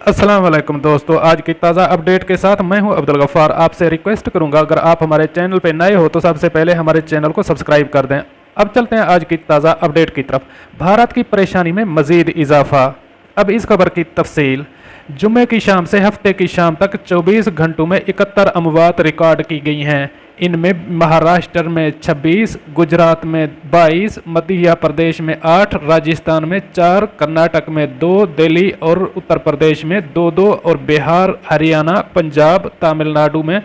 अस्सलाम वालेकुम दोस्तों, आज की ताज़ा अपडेट के साथ मैं हूं अब्दुल गफ्फार। आपसे रिक्वेस्ट करूंगा अगर आप हमारे चैनल पे नए हो तो सबसे पहले हमारे चैनल को सब्सक्राइब कर दें। अब चलते हैं आज की ताज़ा अपडेट की तरफ। भारत की परेशानी में मज़ीद इजाफा। अब इस खबर की तफसील। जुम्मे की शाम से हफ्ते की शाम तक 24 घंटों में 71 अमवात रिकॉर्ड की गई हैं। इनमें महाराष्ट्र में 26, गुजरात में 22, मध्य प्रदेश में 8, राजस्थान में 4, कर्नाटक में 2, दिल्ली और उत्तर प्रदेश में 2-2 और बिहार, हरियाणा, पंजाब, तमिलनाडु में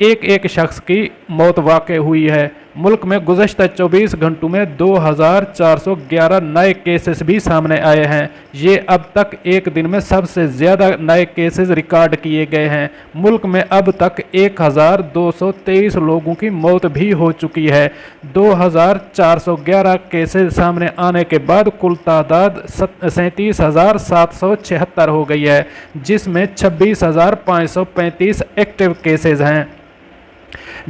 एक एक शख्स की मौत वाक़ई हुई है। मुल्क में गुज़श्ता 24 घंटों में 2411 नए केसेस भी सामने आए हैं। ये अब तक एक दिन में सबसे ज़्यादा नए केसेस रिकॉर्ड किए गए हैं। मुल्क में अब तक 1223 लोगों की मौत भी हो चुकी है। 2411 केसेस सामने आने के बाद कुल तादाद 37,776 हो गई है, जिसमें 26,535 एक्टिव केसेस हैं,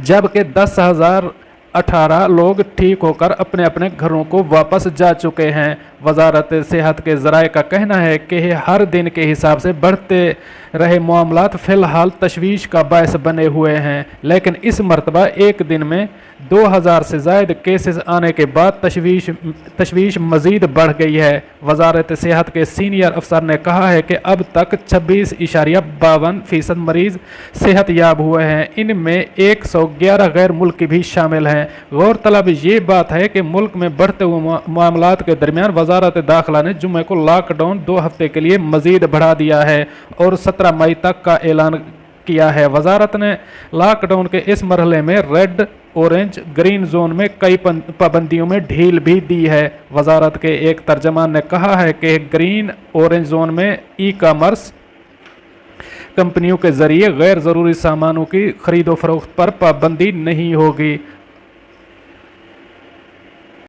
जबकि 10,018 लोग ठीक होकर अपने अपने घरों को वापस जा चुके हैं। वजारत सेहत के ज़राए का कहना है कि हर दिन के हिसाब से बढ़ते रहे मामलात फ़िलहाल तशवीश का बायस बने हुए हैं, लेकिन इस मरतबा एक दिन में 2000 से ज़ायद केसेस आने के बाद तशवीश मज़ीद बढ़ गई है। वजारत सेहत के सीनियर अफसर ने कहा है कि अब तक 26.52% मरीज़ सेहत याब हुए हैं। इनमें 111 गैर मुल्की भी शामिल हैं। गौरतलब ये बात है कि मुल्क में बढ़ते हुए मामलात के दरमियान वजारत दाखिला ने जुम्मे को लॉकडाउन 2 हफ्ते के लिए मज़ीद बढ़ा दिया है और 17 मई तक का ऐलान किया है। वजारत ने लॉकडाउन के इस मरहले में रेड, ऑरेंज, ग्रीन जोन में कई पाबंदियों में ढील भी दी है। वजारत के एक तर्जमान ने कहा है कि ग्रीन ऑरेंज जोन में ई कॉमर्स कंपनियों के जरिए गैर ज़रूरी सामानों की खरीदो फरोख्त पर पाबंदी नहीं होगी।